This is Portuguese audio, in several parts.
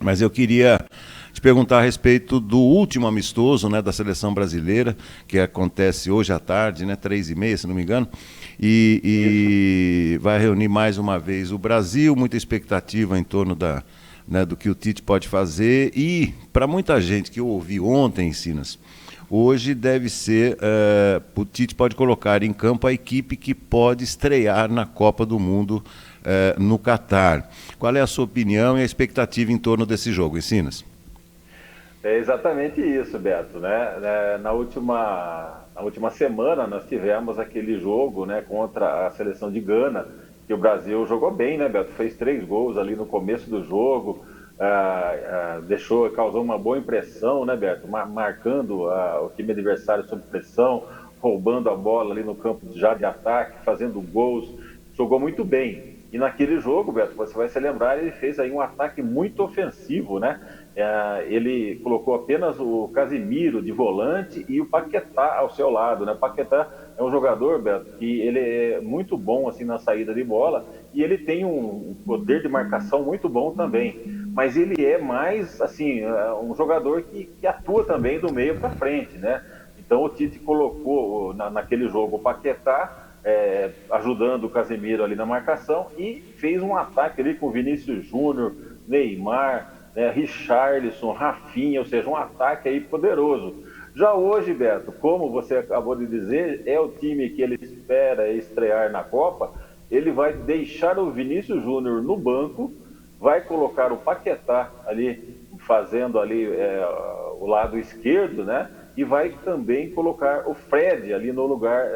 Mas eu queria te perguntar a respeito do último amistoso, né, da seleção brasileira, que acontece hoje à tarde, né, 3h30, se não me engano, e vai reunir mais uma vez o Brasil, muita expectativa em torno do que o Tite pode fazer, e para muita gente que eu ouvi ontem, Sinas, hoje deve ser, o Tite pode colocar em campo a equipe que pode estrear na Copa do Mundo no Catar. Qual é a sua opinião e a expectativa em torno desse jogo, Sinas? É exatamente isso, Beto, né? Na última semana nós tivemos aquele jogo, né, contra a seleção de Gana, que o Brasil jogou bem, né, Beto? Fez 3 gols ali no começo do jogo, causou uma boa impressão, né, Beto? Marcando o time adversário sob pressão, roubando a bola ali no campo já de ataque, fazendo gols, jogou muito bem. E naquele jogo, Beto, você vai se lembrar, ele fez aí um ataque muito ofensivo, né? Ele colocou apenas o Casimiro de volante e o Paquetá ao seu lado, né? O Paquetá é um jogador, Beto, que ele é muito bom assim na saída de bola e ele tem um poder de marcação muito bom também. Mas ele é mais assim um jogador que atua também do meio para frente, né? Então o Tite colocou naquele jogo o Paquetá ajudando o Casemiro ali na marcação e fez um ataque ali com Vinícius Júnior, Neymar, Richarlison, Rafinha, ou seja, um ataque aí poderoso. Já hoje, Beto, como você acabou de dizer, é o time que ele espera estrear na Copa, ele vai deixar o Vinícius Júnior no banco, vai colocar o Paquetá ali, fazendo ali o lado esquerdo, né? E vai também colocar o Fred ali no lugar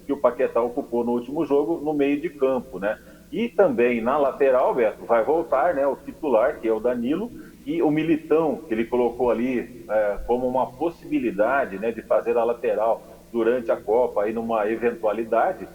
que o Paquetá ocupou no último jogo, no meio de campo, né? E também na lateral, Beto, vai voltar, né, o titular, que é o Danilo, e o Militão, que ele colocou ali como uma possibilidade, né, de fazer a lateral durante a Copa, aí numa eventualidade.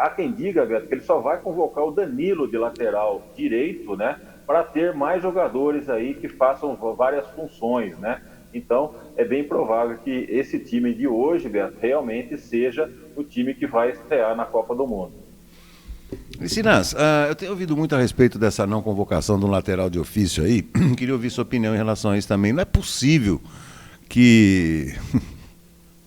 Há quem diga, Beto, que ele só vai convocar o Danilo de lateral direito, né, para ter mais jogadores aí que façam várias funções, né? Então, é bem provável que esse time de hoje, Beto, realmente seja o time que vai estrear na Copa do Mundo. Sinas, eu tenho ouvido muito a respeito dessa não convocação de um lateral de ofício aí. Queria ouvir sua opinião em relação a isso também. Não é possível que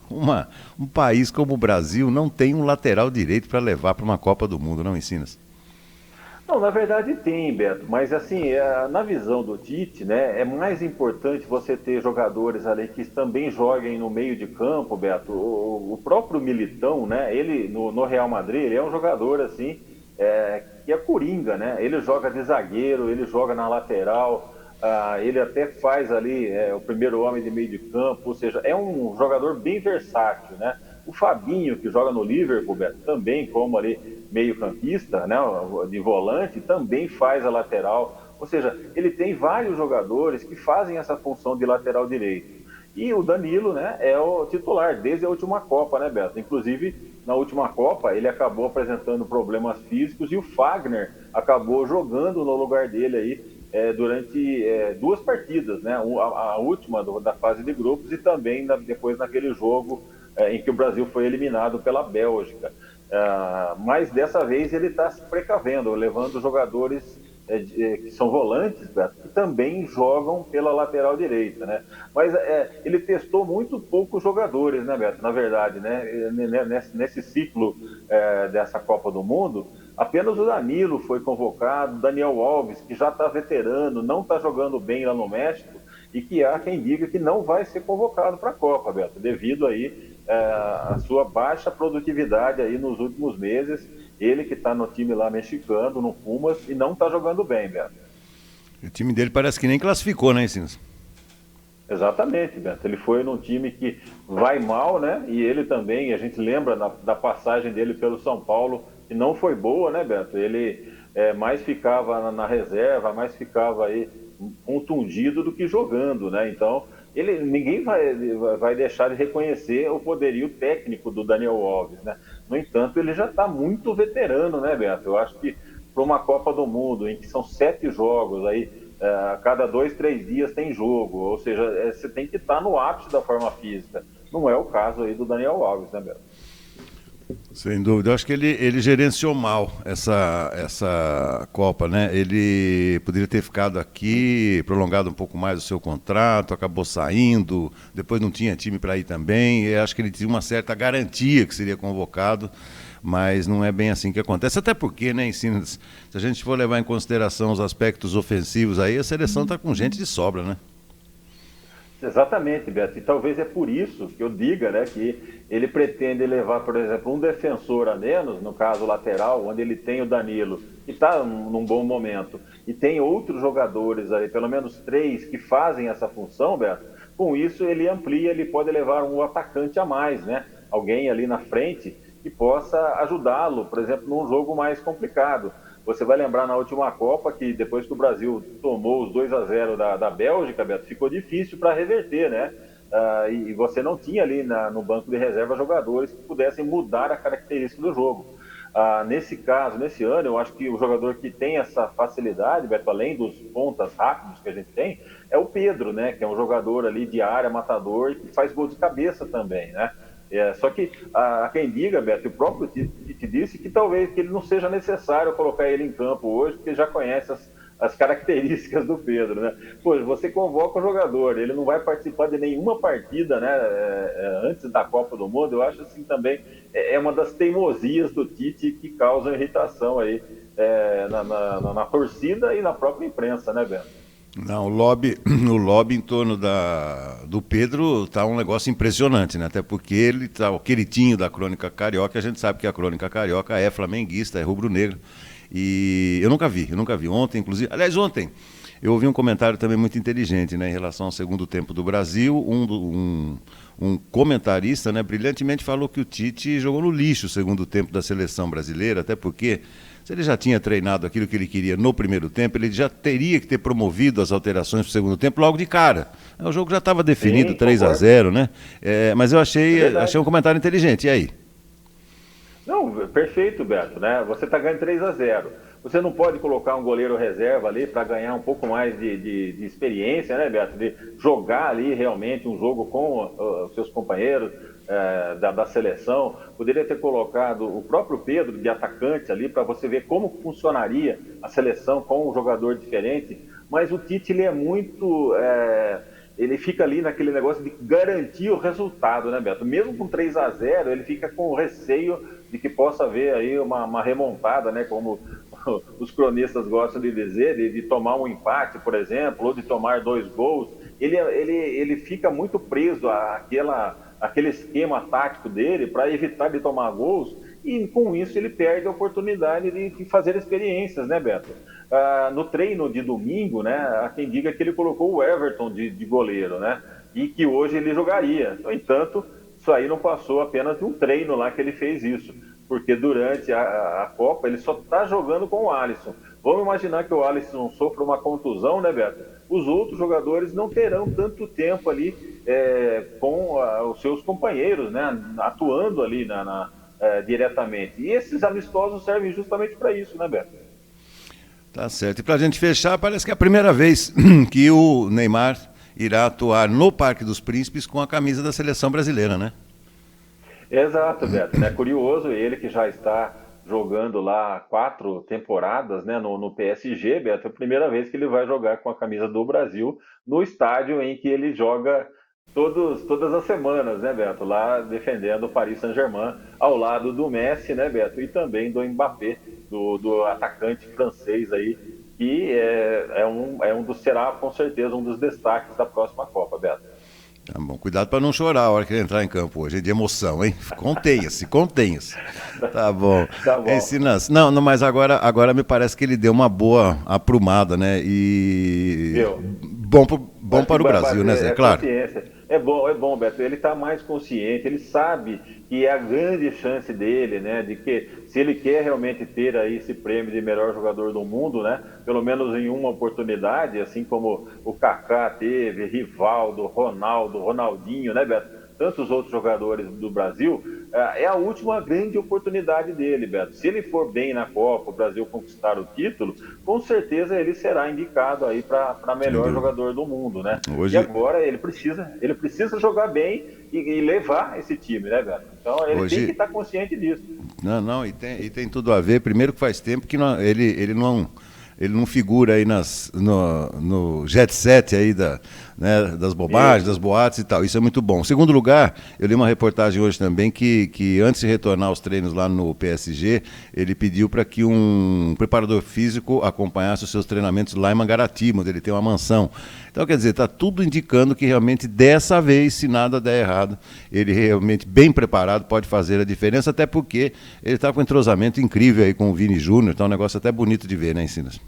um país como o Brasil não tenha um lateral direito para levar para uma Copa do Mundo, não, Sinas? Não, na verdade tem, Beto, mas assim, na visão do Tite, né, é mais importante você ter jogadores ali que também joguem no meio de campo, Beto. O próprio Militão, né, ele no Real Madrid, ele é um jogador assim, que é coringa, né? Ele joga de zagueiro, ele joga na lateral, ele até faz ali o primeiro homem de meio de campo, ou seja, é um jogador bem versátil, né? O Fabinho, que joga no Liverpool, Beto, também como ali meio-campista, né, de volante, também faz a lateral. Ou seja, ele tem vários jogadores que fazem essa função de lateral direito. E o Danilo, né, é o titular desde a última Copa, né, Beto? Inclusive, na última Copa, ele acabou apresentando problemas físicos e o Fagner acabou jogando no lugar dele aí durante 2 partidas, né? A última da fase de grupos e também depois naquele jogo em que o Brasil foi eliminado pela Bélgica. Mas dessa vez ele está se precavendo, levando jogadores que são volantes, Beto, que também jogam pela lateral direita, né? Mas ele testou muito poucos jogadores, né, Beto? Na verdade, né? Nesse ciclo dessa Copa do Mundo, apenas o Danilo foi convocado, Daniel Alves, que já está veterano, não está jogando bem lá no México, e que há quem diga que não vai ser convocado para a Copa, Beto, devido aí a sua baixa produtividade aí nos últimos meses. Ele que está no time lá mexicano, no Pumas, e não está jogando bem, Beto. O time dele parece que nem classificou, né, Sinas? Exatamente, Beto. Ele foi num time que vai mal, né? E ele também, a gente lembra da passagem dele pelo São Paulo, que não foi boa, né, Beto? Ele mais ficava na reserva, mais ficava aí contundido do que jogando, né? Então, ninguém vai deixar de reconhecer o poderio técnico do Daniel Alves, né? No entanto, ele já está muito veterano, né, Beto? Eu acho que para uma Copa do Mundo, em que são 7 jogos, aí a cada 2, 3 dias tem jogo, ou seja, você tem que estar no ápice da forma física. Não é o caso aí do Daniel Alves, né, Beto? Sem dúvida. Eu acho que ele gerenciou mal essa Copa, né? Ele poderia ter ficado aqui, prolongado um pouco mais o seu contrato, acabou saindo, depois não tinha time para ir também. Eu acho que ele tinha uma certa garantia que seria convocado, mas não é bem assim que acontece. Até porque, né, Ensina, se a gente for levar em consideração os aspectos ofensivos aí, a seleção está com gente de sobra, né? Exatamente, Beto. E talvez é por isso que eu diga, né, que ele pretende levar, por exemplo, um defensor a menos, no caso lateral, onde ele tem o Danilo, que está num bom momento, e tem outros jogadores aí, pelo menos três, que fazem essa função, Beto. Com isso, ele amplia, ele pode levar um atacante a mais, né? Alguém ali na frente que possa ajudá-lo, por exemplo, num jogo mais complicado. Você vai lembrar na última Copa que depois que o Brasil tomou os 2-0 da Bélgica, Beto, ficou difícil para reverter, né? E você não tinha ali no banco de reserva jogadores que pudessem mudar a característica do jogo. Nesse caso, nesse ano, eu acho que o jogador que tem essa facilidade, Beto, além dos pontas rápidos que a gente tem, é o Pedro, né? Que é um jogador ali de área, matador e que faz gol de cabeça também, né? Só que a quem diga, Beto, o próprio Tite disse que talvez que ele não seja necessário colocar ele em campo hoje, porque já conhece as características do Pedro, né? Pô, você convoca o jogador, ele não vai participar de nenhuma partida, né? Antes da Copa do Mundo, eu acho assim também é uma das teimosias do Tite que causam irritação aí na torcida e na própria imprensa, né, Beto? Não, o lobby em torno do Pedro tá um negócio impressionante, né? Até porque ele tá o queridinho da Crônica Carioca, a gente sabe que a Crônica Carioca é flamenguista, é rubro-negro. E eu nunca vi. Ontem, inclusive, aliás, ontem, eu ouvi um comentário também muito inteligente, né, em relação ao segundo tempo do Brasil. Um comentarista, né, brilhantemente falou que o Tite jogou no lixo o segundo tempo da seleção brasileira, até porque se ele já tinha treinado aquilo que ele queria no primeiro tempo, ele já teria que ter promovido as alterações para o segundo tempo logo de cara. O jogo já estava definido, Sim, 3-0, né? Mas eu é achei verdade. um comentário inteligente. E aí? Não, perfeito, Beto, né? Você está ganhando 3-0. Você não pode colocar um goleiro reserva ali para ganhar um pouco mais de experiência, né, Beto? De jogar ali realmente um jogo com os seus companheiros da seleção. Poderia ter colocado o próprio Pedro de atacante ali para você ver como funcionaria a seleção com um jogador diferente. Mas o Tite, ele é muito. Ele fica ali naquele negócio de garantir o resultado, né, Beto? Mesmo com 3-0, ele fica com receio de que possa haver aí uma remontada, né? Como os cronistas gostam de dizer, de tomar um empate, por exemplo, ou de tomar 2 gols. Ele fica muito preso àquele esquema tático dele para evitar de tomar gols, e com isso ele perde a oportunidade de fazer experiências, né, Beto? No treino de domingo, né, há quem diga que ele colocou o Everton de goleiro, né, e que hoje ele jogaria. No entanto, isso aí não passou apenas de um treino lá que ele fez isso, porque durante a Copa ele só está jogando com o Alisson. Vamos imaginar que o Alisson sofra uma contusão, né, Beto? Os outros jogadores não terão tanto tempo ali com os seus companheiros, né, atuando ali diretamente. E esses amistosos servem justamente para isso, né, Beto? Tá certo. E para a gente fechar, parece que é a primeira vez que o Neymar irá atuar no Parque dos Príncipes com a camisa da seleção brasileira, né? Exato, Beto. É curioso, ele que já está jogando lá 4 temporadas, né, no PSG, Beto, é a primeira vez que ele vai jogar com a camisa do Brasil no estádio em que ele joga todas as semanas, né, Beto, lá defendendo o Paris Saint-Germain, ao lado do Messi, né, Beto, e também do Mbappé, do atacante francês aí, que será com certeza um dos destaques da próxima Copa, Beto. Tá bom. Cuidado para não chorar a hora que ele entrar em campo hoje, de emoção, hein? Contenha-se, contenha-se. Tá bom. Tá bom. Ensinas. Não, não, mas agora me parece que ele deu uma boa aprumada, né? E Viu? bom Acho que para o Brasil, né, Zé? Claro. consciência. É bom, Beto. Ele está mais consciente, ele sabe que é a grande chance dele, né? De que se ele quer realmente ter aí esse prêmio de melhor jogador do mundo, né? Pelo menos em uma oportunidade, assim como o Kaká teve, Rivaldo, Ronaldo, Ronaldinho, né, Beto? Tantos outros jogadores do Brasil, é a última grande oportunidade dele, Beto. Se ele for bem na Copa, o Brasil conquistar o título, com certeza ele será indicado aí para melhor jogador do mundo, né? E Hoje, agora ele precisa jogar bem e levar esse time, né, Beto? Então ele tem que hoje, estar consciente disso. não, e tem tudo a ver. Primeiro que faz tempo que ele não figura aí no jet set aí das bobagens, das boates e tal. Isso é muito bom. Segundo lugar, eu li uma reportagem hoje também que antes de retornar aos treinos lá no PSG, ele pediu para que um preparador físico acompanhasse os seus treinamentos lá em Mangaratiba, onde ele tem uma mansão. Então, quer dizer, está tudo indicando que realmente dessa vez, se nada der errado, ele realmente bem preparado pode fazer a diferença, até porque ele está com um entrosamento incrível aí com o Vini Júnior, então é um negócio até bonito de ver, né, Encinas?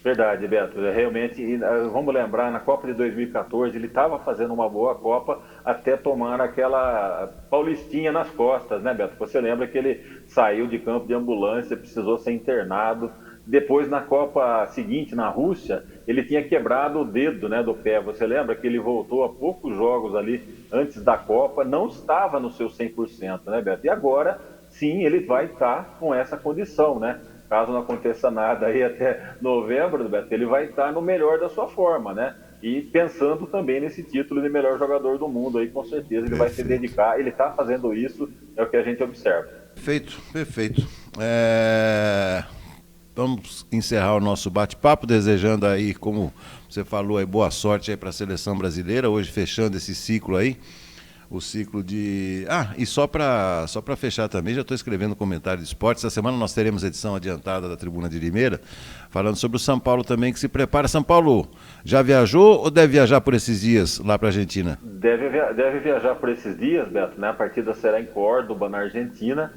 Verdade, Beto. Realmente, vamos lembrar, na Copa de 2014, ele estava fazendo uma boa Copa até tomar aquela paulistinha nas costas, né, Beto? Você lembra que ele saiu de campo de ambulância, precisou ser internado. Depois, na Copa seguinte, na Rússia, ele tinha quebrado o dedo, né, do pé. Você lembra que ele voltou a poucos jogos ali antes da Copa, não estava no seu 100%, né, Beto? E agora, sim, ele vai estar com essa condição, né? Caso não aconteça nada aí até novembro, Beto, ele vai estar no melhor da sua forma, né? E pensando também nesse título de melhor jogador do mundo aí, com certeza ele vai se dedicar, ele está fazendo isso, é o que a gente observa. Perfeito, perfeito. Vamos encerrar o nosso bate-papo, desejando aí, como você falou, aí, boa sorte aí para a seleção brasileira, hoje fechando esse ciclo aí. O ciclo de... e só para fechar também, já estou escrevendo um comentário de esporte. Essa semana nós teremos edição adiantada da Tribuna de Limeira, falando sobre o São Paulo também, que se prepara. São Paulo já viajou ou deve viajar por esses dias lá para a Argentina? Deve viajar por esses dias, Beto, né? A partida será em Córdoba, na Argentina,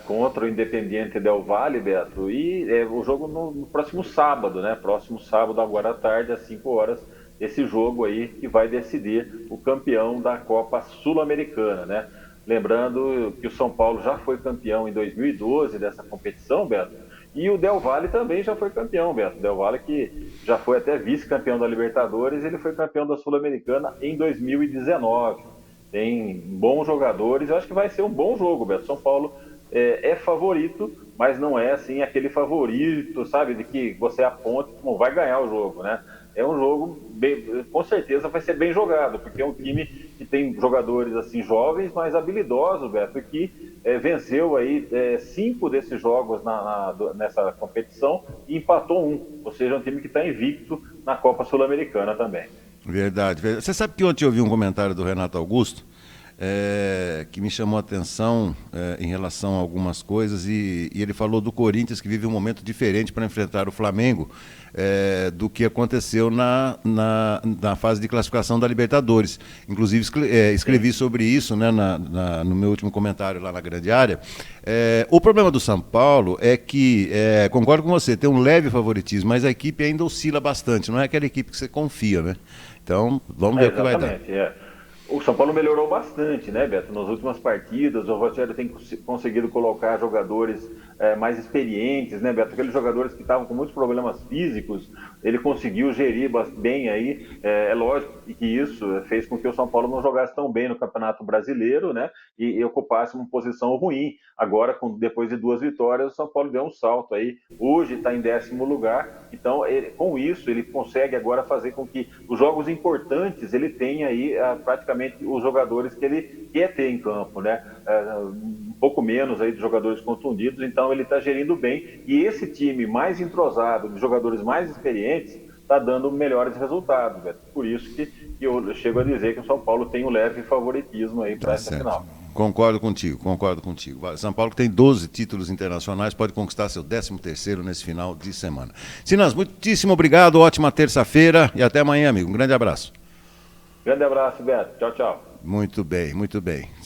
contra o Independiente Del Valle, Beto. E o jogo no próximo sábado, né? Próximo sábado, agora à tarde, às 5 horas, esse jogo aí que vai decidir o campeão da Copa Sul-Americana, né? Lembrando que o São Paulo já foi campeão em 2012 dessa competição, Beto, e o Del Valle também já foi campeão, Beto. Del Valle que já foi até vice-campeão da Libertadores, ele foi campeão da Sul-Americana em 2019. Tem bons jogadores, eu acho que vai ser um bom jogo, Beto. São Paulo é favorito, mas não é assim aquele favorito, sabe, de que você aponta como vai ganhar o jogo, né? É um jogo, com certeza vai ser bem jogado, porque é um time que tem jogadores assim jovens, mas habilidosos, Beto, que venceu aí 5 desses jogos nessa competição e empatou um, ou seja, é um time que está invicto na Copa Sul-Americana também. Verdade, verdade. Você sabe que ontem eu vi um comentário do Renato Augusto que me chamou a atenção em relação a algumas coisas e ele falou do Corinthians que vive um momento diferente para enfrentar o Flamengo do que aconteceu na fase de classificação da Libertadores. Inclusive escrevi sobre isso, né, no meu último comentário lá na Grande Área. O problema do São Paulo é que, concordo com você, tem um leve favoritismo, mas a equipe ainda oscila bastante, não é aquela equipe que você confia, né? Então, vamos ver o que vai dar. O São Paulo melhorou bastante, né, Beto? Nas últimas partidas, o Rogério tem conseguido colocar jogadores mais experientes, né, Beto? Aqueles jogadores que estavam com muitos problemas físicos, ele conseguiu gerir bem aí. É lógico que isso fez com que o São Paulo não jogasse tão bem no Campeonato Brasileiro, né? E ocupasse uma posição ruim. Agora, depois de 2 vitórias, o São Paulo deu um salto aí. Hoje está em 10º lugar. Então, com isso, ele consegue agora fazer com que os jogos importantes ele tenha aí praticamente os jogadores que ele quer ter em campo, né? Um pouco menos aí de jogadores contundidos, então ele está gerindo bem. E esse time mais entrosado, de jogadores mais experientes, está dando melhores resultados, Beto. Por isso que eu chego a dizer que o São Paulo tem um leve favoritismo aí para essa final. Concordo contigo, concordo contigo. São Paulo que tem 12 títulos internacionais, pode conquistar seu 13º nesse final de semana. Sinas, muitíssimo obrigado, ótima terça-feira e até amanhã, amigo. Um grande abraço. Grande abraço, Beto. Tchau, tchau. Muito bem, muito bem.